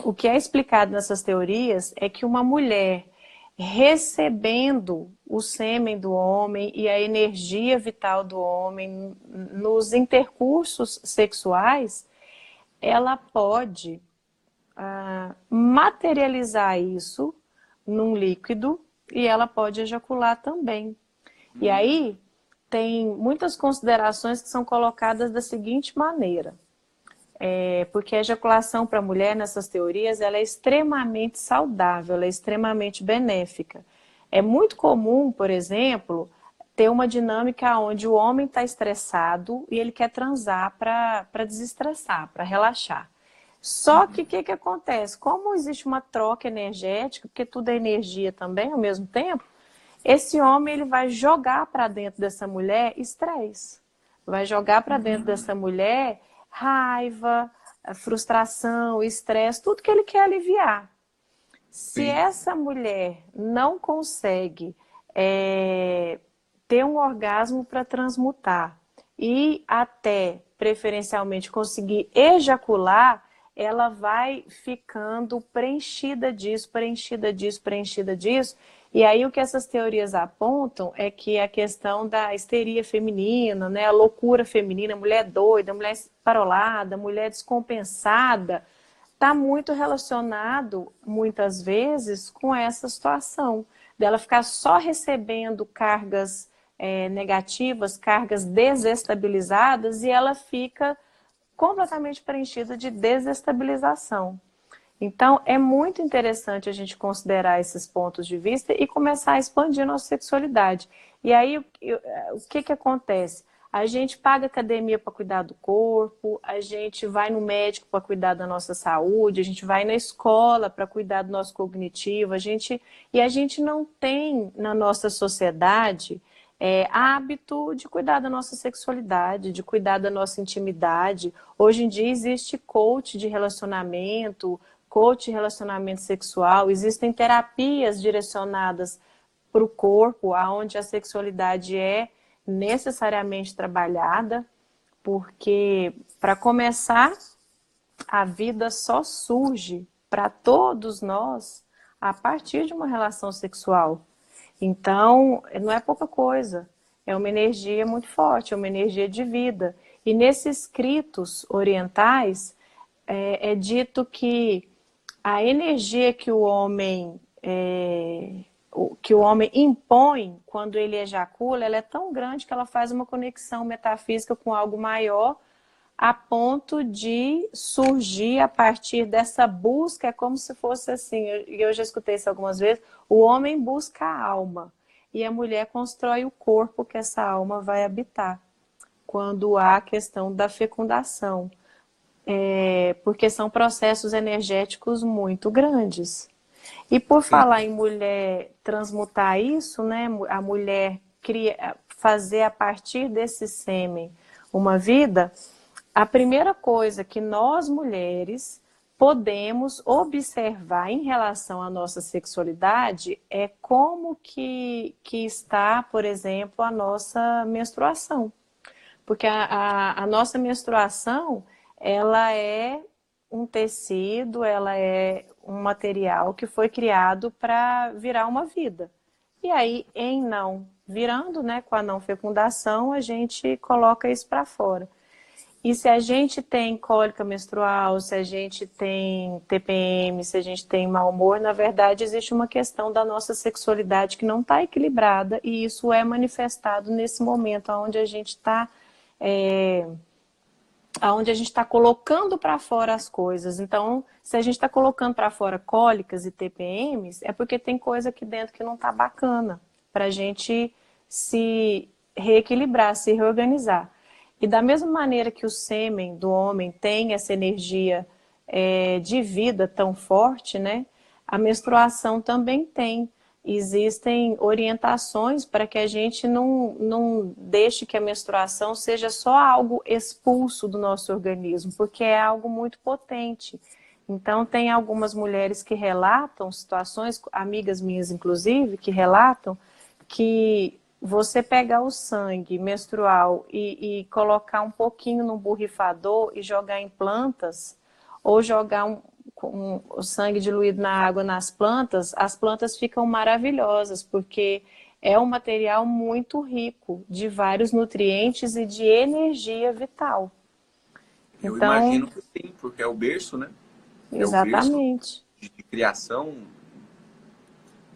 o que é explicado nessas teorias é que uma mulher recebendo o sêmen do homem e a energia vital do homem nos intercursos sexuais, ela pode materializar isso num líquido e ela pode ejacular também. E aí tem muitas considerações que são colocadas da seguinte maneira. Porque a ejaculação para a mulher, nessas teorias, ela é extremamente saudável, ela é extremamente benéfica. É muito comum, por exemplo, ter uma dinâmica onde o homem está estressado e ele quer transar para desestressar, para relaxar. Só que o que acontece? Como existe uma troca energética, porque tudo é energia também ao mesmo tempo, esse homem ele vai jogar para dentro dessa mulher estresse. Vai jogar para dentro dessa mulher raiva, frustração, estresse, tudo que ele quer aliviar. Se essa mulher não consegue ter um orgasmo para transmutar e até, preferencialmente, conseguir ejacular, ela vai ficando preenchida disso, preenchida disso, preenchida disso. E aí o que essas teorias apontam é que a questão da histeria feminina, né, a loucura feminina, a mulher doida, a mulher parolada, a mulher descompensada, está muito relacionado, muitas vezes, com essa situação dela ficar só recebendo cargas negativas, cargas desestabilizadas, e ela fica completamente preenchida de desestabilização. Então, é muito interessante a gente considerar esses pontos de vista e começar a expandir nossa sexualidade. E aí, o que acontece? A gente paga academia para cuidar do corpo, a gente vai no médico para cuidar da nossa saúde, a gente vai na escola para cuidar do nosso cognitivo, e a gente não tem na nossa sociedade hábito de cuidar da nossa sexualidade, de cuidar da nossa intimidade. Hoje em dia existe coach de relacionamento sexual, existem terapias direcionadas para o corpo, onde a sexualidade é necessariamente trabalhada, porque, para começar, a vida só surge para todos nós a partir de uma relação sexual. Então, não é pouca coisa, é uma energia muito forte, é uma energia de vida. E nesses escritos orientais, é dito que a energia que o homem impõe quando ele ejacula, ela é tão grande que ela faz uma conexão metafísica com algo maior, a ponto de surgir a partir dessa busca. É como se fosse assim, eu já escutei isso algumas vezes, o homem busca a alma e a mulher constrói o corpo que essa alma vai habitar, quando há a questão da fecundação. Porque são processos energéticos muito grandes. E por falar em mulher transmutar isso, né, a mulher fazer a partir desse sêmen uma vida, a primeira coisa que nós mulheres podemos observar em relação à nossa sexualidade é como que está, por exemplo, a nossa menstruação. Porque a nossa menstruação, ela é um tecido, ela é um material que foi criado para virar uma vida. E aí, em não virando, né, com a não fecundação, a gente coloca isso para fora. E se a gente tem cólica menstrual, se a gente tem TPM, se a gente tem mau humor, na verdade existe uma questão da nossa sexualidade que não está equilibrada, e isso é manifestado nesse momento onde a gente está colocando para fora as coisas. Então, se a gente está colocando para fora cólicas e TPMs, é porque tem coisa aqui dentro que não está bacana, para a gente se reequilibrar, se reorganizar. E da mesma maneira que o sêmen do homem tem essa energia de vida tão forte, né? A menstruação também tem. Existem orientações para que a gente não deixe que a menstruação seja só algo expulso do nosso organismo, porque é algo muito potente. Então, tem algumas mulheres que relatam situações, amigas minhas inclusive, que relatam que você pegar o sangue menstrual e colocar um pouquinho no borrifador e jogar em plantas, ou jogar o sangue diluído na água nas plantas, as plantas ficam maravilhosas, porque é um material muito rico de vários nutrientes e de energia vital. Eu Então, imagino que sim, porque é o berço, né? exatamente. É o berço de criação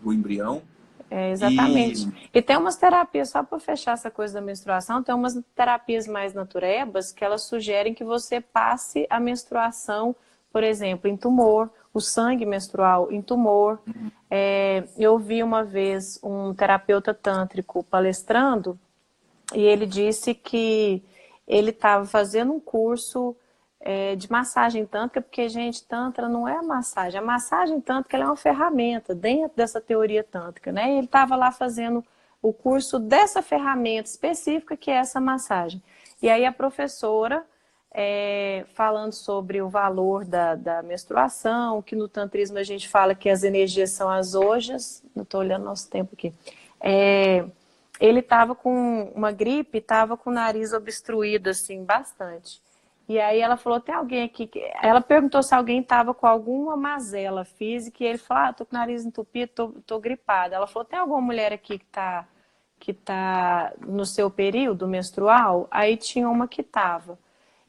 do embrião. Exatamente. E tem umas terapias, só para fechar essa coisa da menstruação, tem umas terapias mais naturebas que elas sugerem que você passe a menstruação, por exemplo, em tumor, o sangue menstrual em tumor. Eu vi uma vez um terapeuta tântrico palestrando e ele disse que ele estava fazendo um curso de massagem tântrica, porque, gente, tantra não é a massagem tântrica ela é uma ferramenta dentro dessa teoria tântrica, né? E ele estava lá fazendo o curso dessa ferramenta específica que é essa massagem. E aí a professora, falando sobre o valor da menstruação, que no tantrismo a gente fala que as energias são as ojas, não estou olhando nosso tempo aqui, ele estava com uma gripe, estava com o nariz obstruído assim bastante. E aí ela falou, tem alguém aqui Ela perguntou se alguém estava com alguma mazela física, e ele falou, tô com o nariz entupido, tô gripada. Ela falou, tem alguma mulher aqui que tá no seu período menstrual? Aí tinha uma que estava.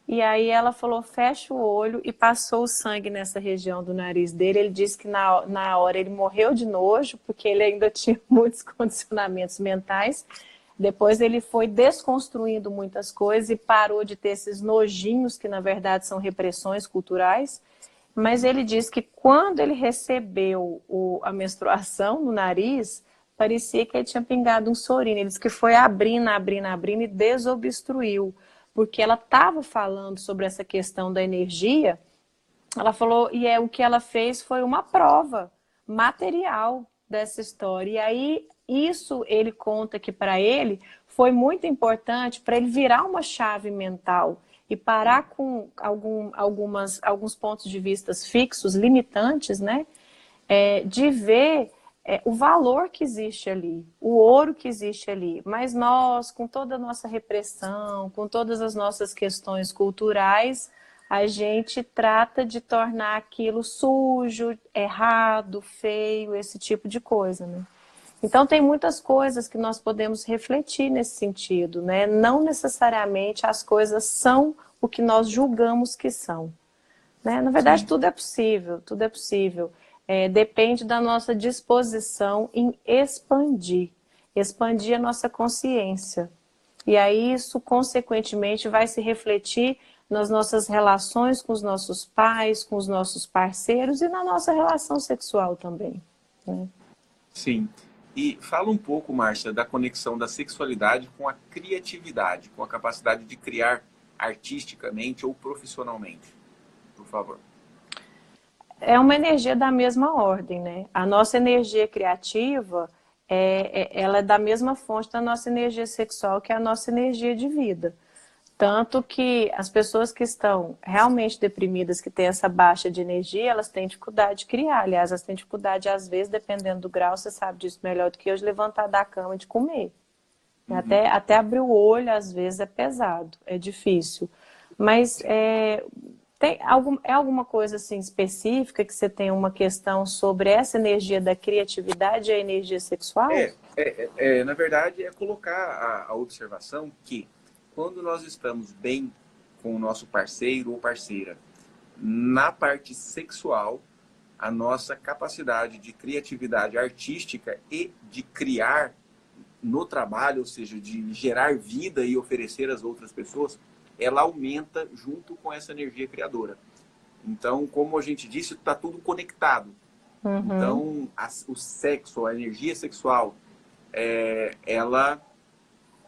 E aí ela falou, fecha o olho, e passou o sangue nessa região do nariz dele. Ele disse que na hora ele morreu de nojo, porque ele ainda tinha muitos condicionamentos mentais. Depois ele foi desconstruindo muitas coisas e parou de ter esses nojinhos, que na verdade são repressões culturais. Mas ele disse que quando ele recebeu a menstruação no nariz, parecia que ele tinha pingado um sorino. Ele disse que foi abrindo e desobstruiu, porque ela estava falando sobre essa questão da energia. Ela falou, o que ela fez foi uma prova material dessa história. E aí, isso ele conta que para ele foi muito importante para ele virar uma chave mental e parar com alguns pontos de vista fixos, limitantes, né? De ver o valor que existe ali, o ouro que existe ali. Mas nós, com toda a nossa repressão, com todas as nossas questões culturais, a gente trata de tornar aquilo sujo, errado, feio, esse tipo de coisa, né? Então tem muitas coisas que nós podemos refletir nesse sentido, né? Não necessariamente as coisas são o que nós julgamos que são, né? Na verdade, Sim. tudo é possível, tudo é possível. Depende da nossa disposição em expandir a nossa consciência. E aí isso, consequentemente, vai se refletir nas nossas relações com os nossos pais, com os nossos parceiros e na nossa relação sexual também, né? Sim. E fala um pouco, Márcia, da conexão da sexualidade com a criatividade, com a capacidade de criar artisticamente ou profissionalmente, por favor. É uma energia da mesma ordem, né? A nossa energia criativa, ela é da mesma fonte da nossa energia sexual, que é a nossa energia de vida. Tanto que as pessoas que estão realmente deprimidas, que têm essa baixa de energia, elas têm dificuldade de criar. Aliás, elas têm dificuldade, às vezes, dependendo do grau, você sabe disso melhor do que eu, de levantar da cama e de comer. Uhum. Até abrir o olho, às vezes, é pesado, é difícil. Mas é alguma coisa assim específica que você tem uma questão sobre essa energia da criatividade e a energia sexual? Na verdade, é colocar a observação que quando nós estamos bem com o nosso parceiro ou parceira, na parte sexual, a nossa capacidade de criatividade artística e de criar no trabalho, ou seja, de gerar vida e oferecer às outras pessoas, ela aumenta junto com essa energia criadora. Então, como a gente disse, está tudo conectado. Uhum. Então, o sexo, a energia sexual, ela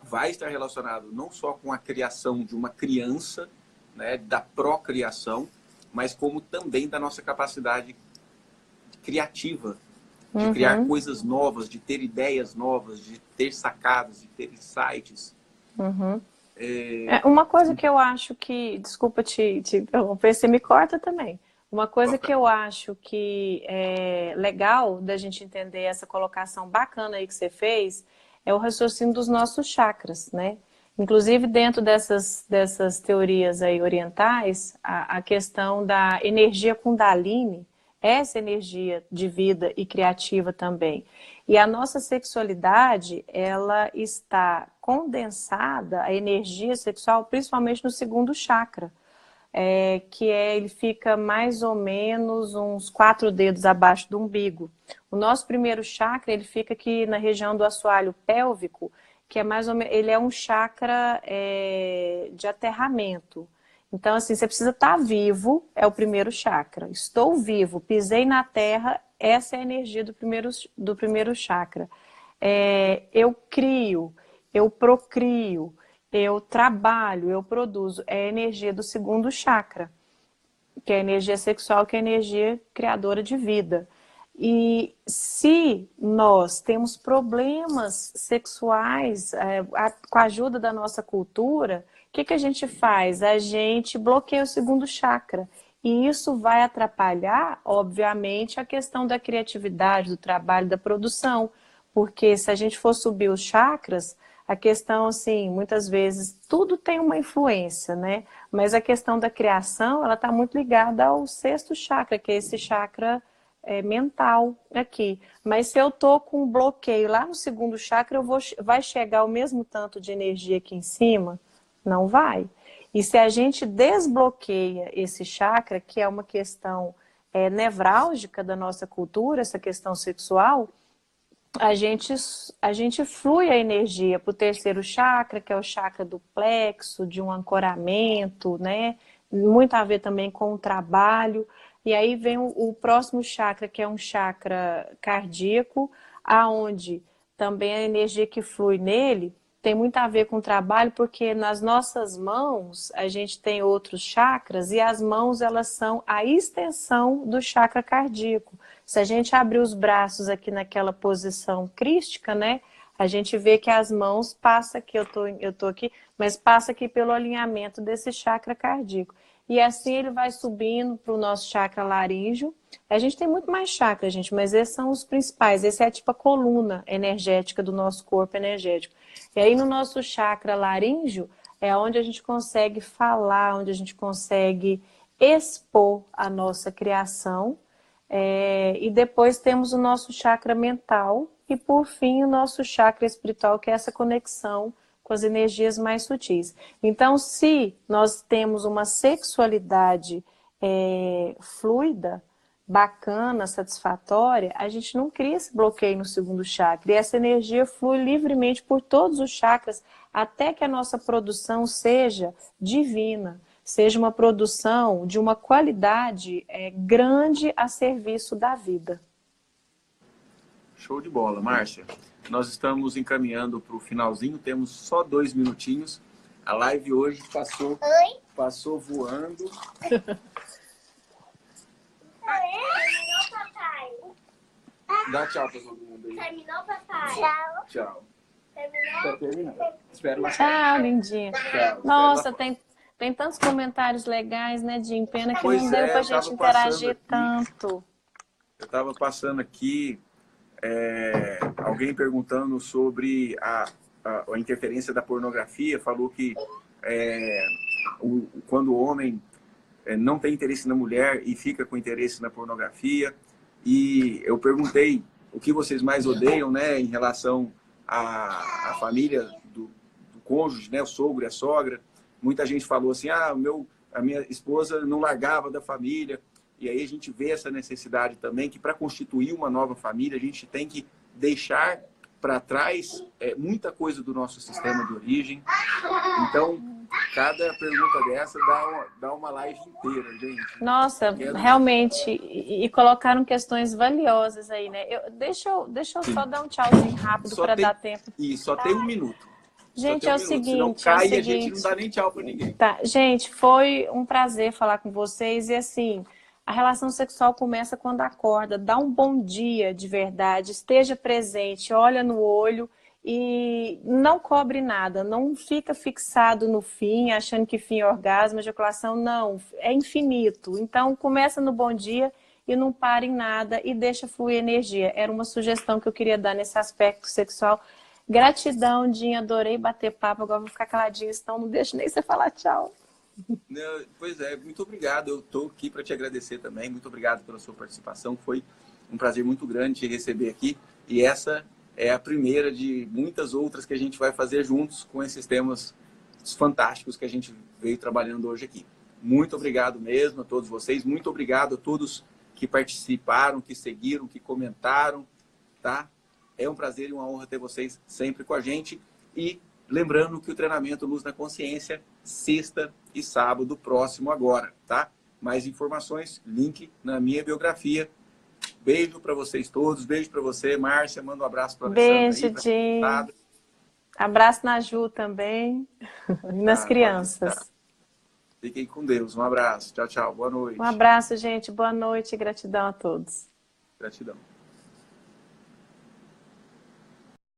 vai estar relacionado não só com a criação de uma criança, né, da procriação, mas como também da nossa capacidade criativa, de criar coisas novas, de ter ideias novas, de ter sacadas, de ter insights. Uhum. Uma coisa que eu acho que... Desculpa te interromper, você me corta também. Uma coisa que eu acho que é legal da gente entender essa colocação bacana aí que você fez é o raciocínio dos nossos chakras, né? Inclusive, dentro dessas teorias aí orientais, a questão da energia Kundalini, essa energia de vida e criativa também. E a nossa sexualidade, ela está condensada, a energia sexual, principalmente no segundo chakra, ele fica mais ou menos uns 4 dedos abaixo do umbigo. O nosso primeiro chakra, ele fica aqui na região do assoalho pélvico, que é mais ou menos, ele é um chakra de aterramento. Então, assim, você precisa estar vivo, é o primeiro chakra. Estou vivo, pisei na terra, essa é a energia do primeiro chakra. Eu crio, eu procrio, eu trabalho, eu produzo. É a energia do segundo chakra, que é a energia sexual, que é a energia criadora de vida. E se nós temos problemas sexuais com a ajuda da nossa cultura, o que a gente faz? A gente bloqueia o segundo chakra. E isso vai atrapalhar, obviamente, a questão da criatividade, do trabalho, da produção. Porque se a gente for subir os chakras, A questão, assim, muitas vezes, tudo tem uma influência, né? Mas a questão da criação, ela está muito ligada ao sexto chakra, que é esse chakra mental aqui. Mas se eu tô com um bloqueio lá no segundo chakra, vai chegar o mesmo tanto de energia aqui em cima? Não vai. E se a gente desbloqueia esse chakra, que é uma questão nevrálgica da nossa cultura, essa questão sexual, a gente flui a energia para o terceiro chakra, que é o chakra do plexo, de um ancoramento, né? Muito a ver também com o trabalho. E aí vem o próximo chakra, que é um chakra cardíaco, aonde também a energia que flui nele tem muito a ver com o trabalho, porque nas nossas mãos a gente tem outros chakras e as mãos elas são a extensão do chakra cardíaco. Se a gente abrir os braços aqui naquela posição crística, né, a gente vê que as mãos passa aqui, eu tô aqui, mas passa aqui pelo alinhamento desse chakra cardíaco. E assim ele vai subindo para o nosso chakra laríngeo. A gente tem muito mais chakras, gente, mas esses são os principais. Esse é tipo a coluna energética do nosso corpo energético. E aí no nosso chakra laríngeo é onde a gente consegue falar, onde a gente consegue expor a nossa criação. E depois temos o nosso chakra mental e por fim o nosso chakra espiritual, que é essa conexão com as energias mais sutis. Então, se nós temos uma sexualidade fluida, bacana, satisfatória, a gente não cria esse bloqueio no segundo chakra. E essa energia flui livremente por todos os chakras, até que a nossa produção seja divina, seja uma produção de uma qualidade grande a serviço da vida. Show de bola, Márcia. Nós estamos encaminhando para o finalzinho, temos só 2 minutinhos. A live hoje passou voando. Terminou, papai? Dá tchau para todo mundo aí. Terminou, papai? Tchau. Tchau. Terminou? Tá terminando. Espero lá. Tchau, lindinha. Tchau. Nossa, tem tantos comentários legais, né, Jim? Pena que Pois não deu é, pra eu gente tava interagir passando tanto. Eu estava passando aqui, alguém perguntando sobre a interferência da pornografia, falou que quando o homem não tem interesse na mulher e fica com interesse na pornografia, e eu perguntei o que vocês mais odeiam, né, em relação à família do cônjuge, né, o sogro e a sogra. Muita gente falou assim, a minha esposa não largava da família. E aí a gente vê essa necessidade também que para constituir uma nova família a gente tem que deixar para trás muita coisa do nosso sistema de origem. Então, cada pergunta dessa dá uma live inteira, gente. Nossa, realmente, e colocaram questões valiosas aí, né? Deixa eu só dar um tchauzinho rápido para dar tempo. E só tem 1 minuto. Gente, é o seguinte, senão cai e a gente não dá nem tchau para ninguém. Tá, gente, foi um prazer falar com vocês e assim, a relação sexual começa quando acorda, dá um bom dia de verdade, esteja presente, olha no olho e não cobre nada, não fica fixado no fim, achando que fim é orgasmo, ejaculação, não, é infinito. Então começa no bom dia e não para em nada e deixa fluir energia. Era uma sugestão que eu queria dar nesse aspecto sexual. Gratidão, Dinha, adorei bater papo, agora vou ficar caladinha, então não deixo nem você falar tchau. Não, pois é, muito obrigado, eu estou aqui para te agradecer também, muito obrigado pela sua participação, foi um prazer muito grande te receber aqui, e essa é a primeira de muitas outras que a gente vai fazer juntos com esses temas fantásticos que a gente veio trabalhando hoje aqui. Muito obrigado mesmo a todos vocês, muito obrigado a todos que participaram, que seguiram, que comentaram, tá? É um prazer e uma honra ter vocês sempre com a gente. E lembrando que o treinamento Luz na Consciência, sexta e sábado próximo agora, tá? Mais informações, link na minha biografia. Beijo para vocês todos, beijo para você, Márcia, manda um abraço para a Beijo, Jim. Abraço na Ju também, e nas crianças. Fiquem com Deus, um abraço, tchau, tchau, boa noite. Um abraço, gente, boa noite e gratidão a todos. Gratidão.